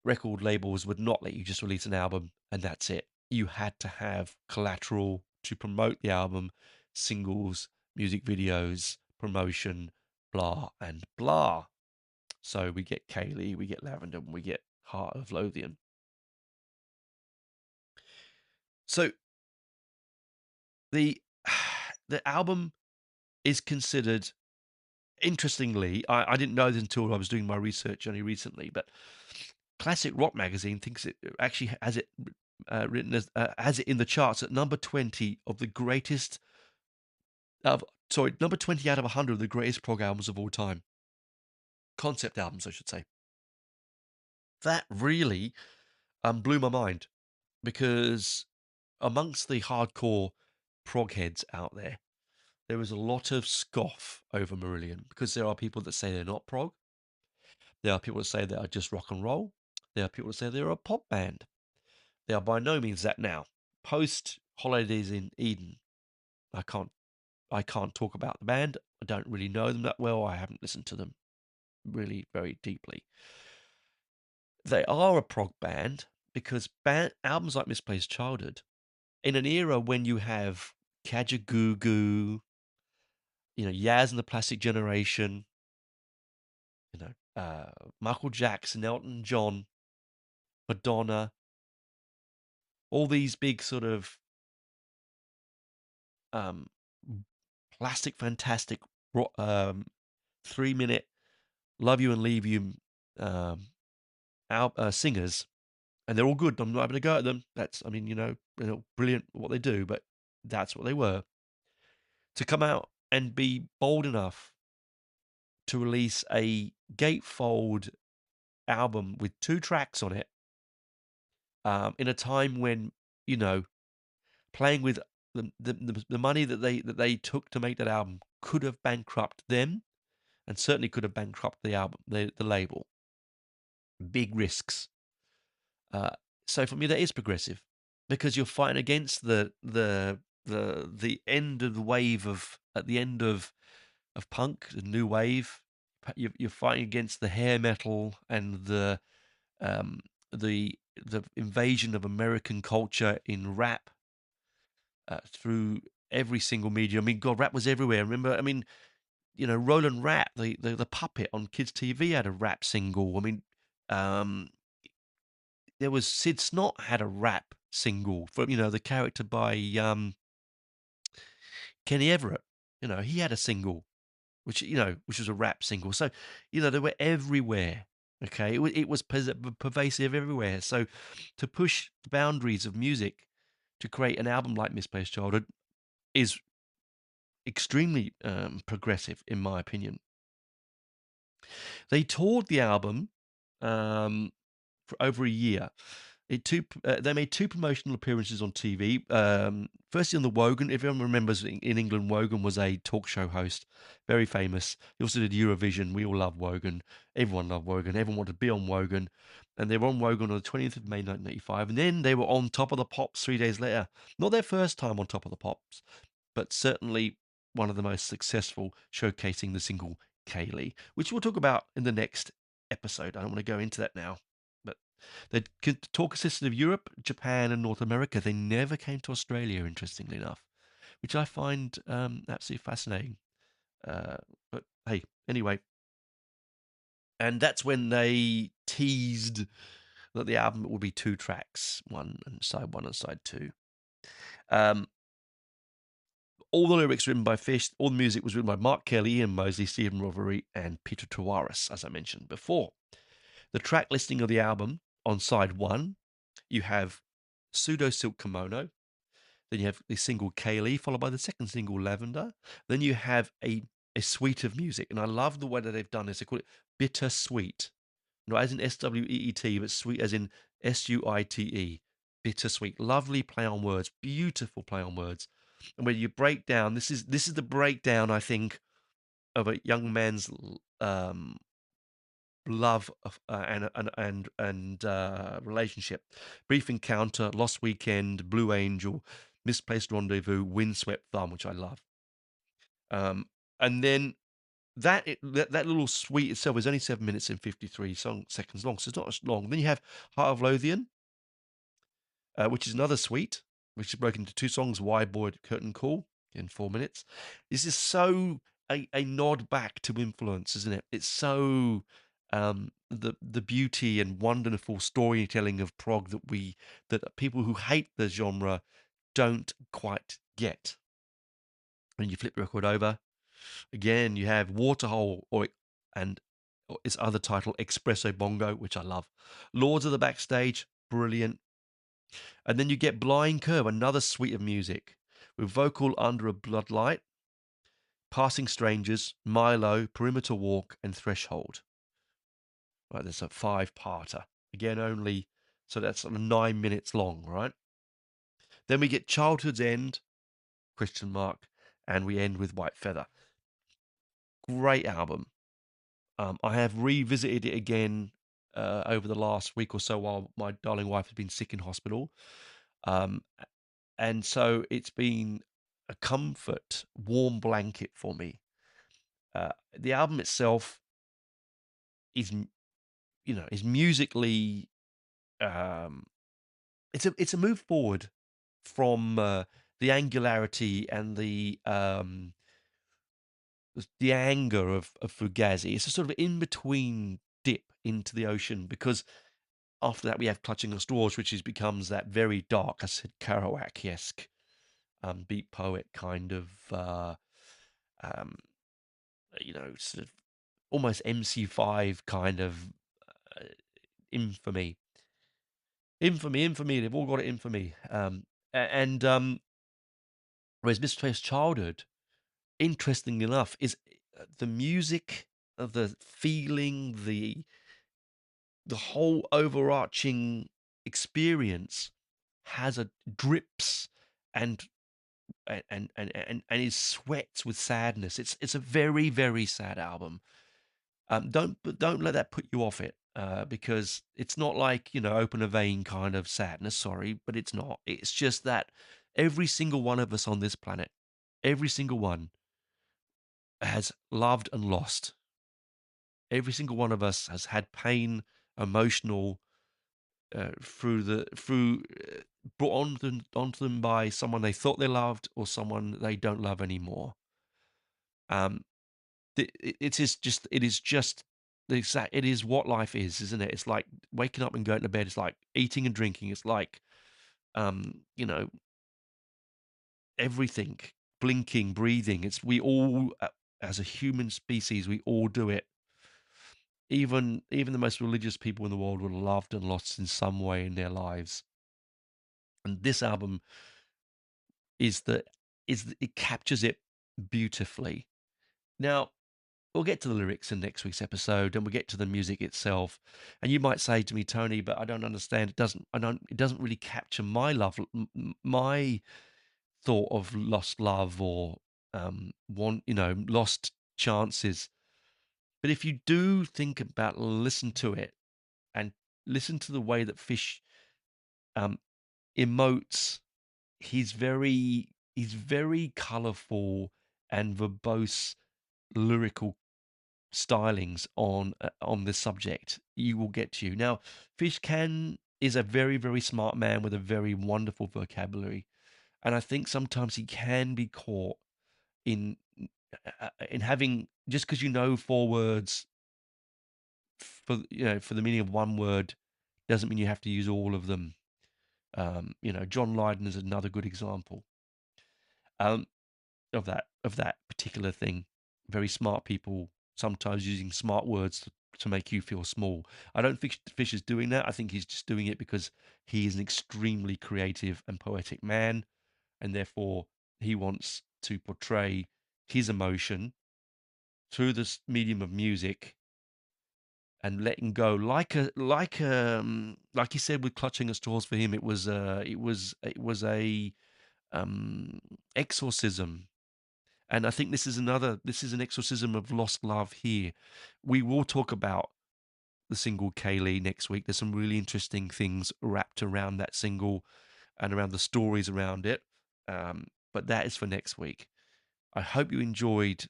record labels would not let you just release an album and that's it. You had to have collateral to promote the album, singles, music videos, promotion, blah and blah. So we get Kaylee, we get Lavender, and we get Heart of Lothian. So the album is considered, interestingly, I didn't know this until I was doing my research only recently, but Classic Rock Magazine thinks it actually has it written as has it in the charts at number 20 of the greatest number 20 out of 100 of the greatest prog albums of all time. Concept albums, I should say. That really blew my mind, because amongst the hardcore prog heads out there was a lot of scoff over Marillion, because there are people that say they're not prog. There are people that say they are just rock and roll. There are people that say they're a pop band. They are by no means that now. Post Holidays in Eden, I can't talk about the band. I don't really know them that well. I haven't listened to them really very deeply. They are a prog band because albums like Misplaced Childhood, in an era when you have Kajagoogoo, Yaz and the Plastic Generation, Michael Jackson, Elton John, Madonna, all these big sort of plastic, fantastic 3-minute love you and leave you singers, and they're all good. I'm not having a go at them. That's, brilliant what they do, but that's what they were. To come out and be bold enough to release a gatefold album with 2 tracks on it, in a time when, playing with the money that they took to make that album could have bankrupted them, and certainly could have bankrupted the album, the label. Big risks. So for me, that is progressive, because you're fighting against the end of the wave at the end of punk, the new wave. You're fighting against the hair metal and the invasion of American culture in rap through every single medium. I mean, God, rap was everywhere. Remember, Roland Rat, the puppet on kids' TV, had a rap single. I mean, there was Sid Snot had a rap single from the character by Kenny Everett. He had a single, which was a rap single. So they were everywhere. Okay, it was pervasive everywhere. So to push the boundaries of music to create an album like Misplaced Childhood is extremely progressive, in my opinion. They toured the album for over a year. They made 2 promotional appearances on TV. Firstly on the Wogan. If everyone remembers, in England, Wogan was a talk show host, very famous. He also did Eurovision. We all love Wogan. Everyone loved Wogan. Everyone wanted to be on Wogan. And they were on Wogan on the 20th of May 1985. And then they were on Top of the Pops 3 days later. Not their first time on Top of the Pops, but certainly one of the most successful, showcasing the single Kaylee, which we'll talk about in the next episode. I don't want to go into that now. But The tour consisted of Europe, Japan, and North America. They never came to Australia, interestingly enough, which I find absolutely fascinating. But hey, anyway, and that's when they teased that the album would be 2 tracks, one and side two. All the lyrics written by Fish. All the music was written by Mark Kelly, Ian Mosley, Stephen Rothery, and Peter Tawaris, as I mentioned before. The track listing of the album on side 1, you have Pseudo Silk Kimono. Then you have the single Kaylee, followed by the second single Lavender. Then you have a suite of music. And I love the way that they've done this. They call it Bittersweet. Not as in SWEET, but sweet as in SUITE. Bittersweet. Lovely play on words. Beautiful play on words. And when you break down, this is the breakdown, I think, of a young man's love of, and relationship. Brief Encounter, Lost Weekend, Blue Angel, Misplaced Rendezvous, Windswept Thumb, which I love. And then that little suite itself is only 7 minutes and 53 seconds long, so it's not as long. Then you have Heart of Lothian, which is another suite, which is broken into 2 songs, Wide Boy, Curtain Call, in 4 minutes. This is so a nod back to influence, isn't it? It's so the beauty and wonderful storytelling of prog that people who hate the genre don't quite get. When you flip the record over, again you have Waterhole and its other title, Espresso Bongo, which I love. Lords of the Backstage, brilliant. And then you get Blind Curve, another suite of music with Vocal Under a Bloodlight, Passing Strangers, Milo, Perimeter Walk, and Threshold. Right, there's a 5-parter. Again, so that's 9 minutes long, right? Then we get Childhood's End, ? And we end with White Feather. Great album. I have revisited it again over the last week or so while my darling wife has been sick in hospital. And so it's been a comfort, warm blanket for me. The album itself is musically, it's a move forward from the angularity and the anger of Fugazi. It's a sort of in-between dip into the ocean, because after that we have Clutching at Straws, which becomes that very dark, I said, Kerouac-esque beat poet kind of, sort of almost MC5 kind of infamy. Infamy. They've all got it, infamy. Whereas Misplaced Childhood, interestingly enough, is the music, the feeling, the whole overarching experience has a drips and is sweats with sadness. It's a very, very sad album. Don't let that put you off it, because it's not like, Open a Vein kind of sadness. Sorry, but it's not. It's just that every single one of us on this planet, every single one, has loved and lost. Every single one of us has had pain, emotional, brought onto them by someone they thought they loved or someone they don't love anymore. It is what life is, isn't it? It's like waking up and going to bed. It's like eating and drinking. It's like, everything, blinking, breathing. We all, as a human species, we all do it. Even the most religious people in the world were loved and lost in some way in their lives. And this album it captures it beautifully. Now, we'll get to the lyrics in next week's episode, and we'll get to the music itself. And you might say to me, Tony, but I don't understand. It doesn't really capture my love, my thought of lost love or lost chances. But if you do think about, listen to it, and listen to the way that Fish emotes, he's very colourful and verbose lyrical stylings on this subject. you will get to you. Now, Fish is a very, very smart man with a very wonderful vocabulary. And I think sometimes he can be caught in having, just because you know 4 words for the meaning of one word doesn't mean you have to use all of them. John Lydon is another good example of that particular thing. Very smart people sometimes using smart words to make you feel small. I don't think Fish is doing that. I think he's just doing it because he is an extremely creative and poetic man, and therefore he wants to portray his emotion through this medium of music and letting go, like he said with Clutching at Straws. For him, it was a exorcism, and I think this is an exorcism of lost love here. We will talk about the single Kaylee next week. There's some really interesting things wrapped around that single and around the stories around it, but that is for next week. I hope you enjoyed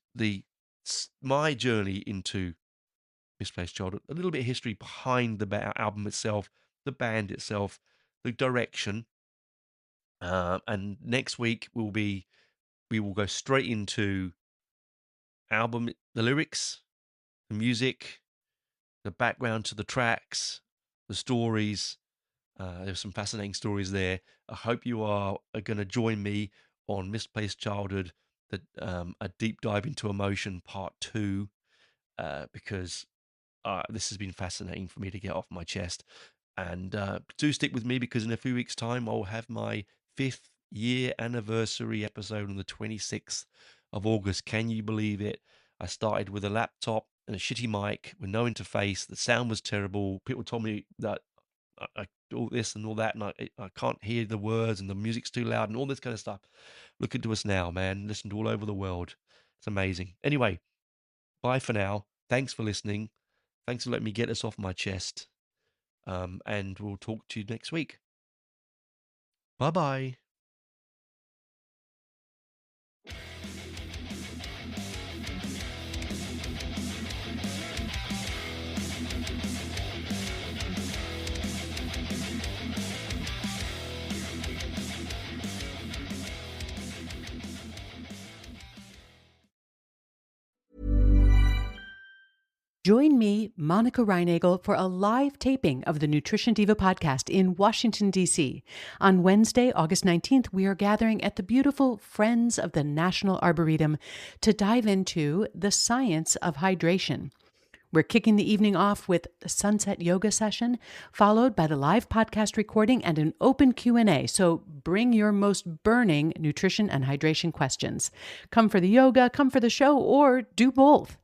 my journey into Misplaced Childhood, a little bit of history behind the album itself, the band itself, the direction. And next week we will go straight into the lyrics, the music, the background to the tracks, the stories. There's some fascinating stories there. I hope you are going to join me on Misplaced Childhood, a deep dive into emotion part 2, because this has been fascinating for me to get off my chest. And do stick with me, because in a few weeks' time, I'll have my 5th year anniversary episode on the 26th of August. Can you believe it? I started with a laptop and a shitty mic with no interface. The sound was terrible. People told me that I all this and all that, and I can't hear the words, and the music's too loud, and all this kind of stuff. Look into us now, man. Listened all over the world. It's amazing. Anyway, bye for now. Thanks for listening. Thanks for letting me get this off my chest. And we'll talk to you next week. Bye-bye. Join me, Monica Reinagel, for a live taping of the Nutrition Diva podcast in Washington, D.C. On Wednesday, August 19th, we are gathering at the beautiful Friends of the National Arboretum to dive into the science of hydration. We're kicking the evening off with a sunset yoga session, followed by the live podcast recording and an open Q&A. So bring your most burning nutrition and hydration questions. Come for the yoga, come for the show, or do both.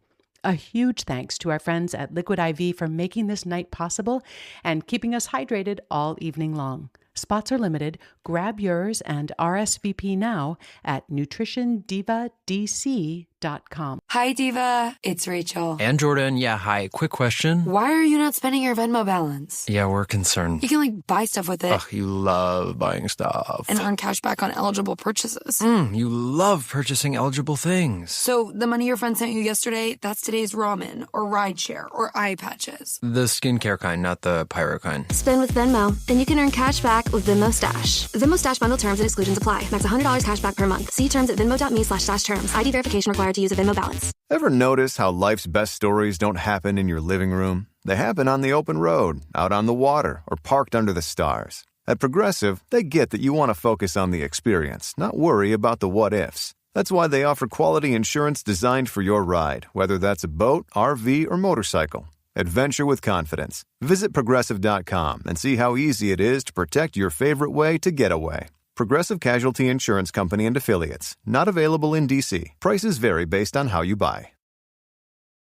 A huge thanks to our friends at Liquid IV for making this night possible and keeping us hydrated all evening long. Spots are limited. Grab yours and RSVP now at nutritiondivadc.com. Hi, Diva. It's Rachel. And Jordan. Yeah, hi. Quick question. Why are you not spending your Venmo balance? Yeah, we're concerned. You can, buy stuff with it. Ugh, you love buying stuff. And earn cash back on eligible purchases. You love purchasing eligible things. So the money your friend sent you yesterday, that's today's ramen or rideshare or eye patches. The skincare kind, not the pyro kind. Spend with Venmo, and you can earn cash back with Venmo Stash. Venmo Stash bundle terms and exclusions apply. Max $100 cash back per month. See terms at venmo.me/stash terms. ID verification required to use a Venmo balance. Ever notice how life's best stories don't happen in your living room? They happen on the open road, out on the water, or parked under the stars. At Progressive, they get that you want to focus on the experience, not worry about the what-ifs. That's why they offer quality insurance designed for your ride, whether that's a boat, RV, or motorcycle. Adventure with confidence. Visit Progressive.com and see how easy it is to protect your favorite way to get away. Progressive Casualty Insurance Company and Affiliates. Not available in D.C. Prices vary based on how you buy.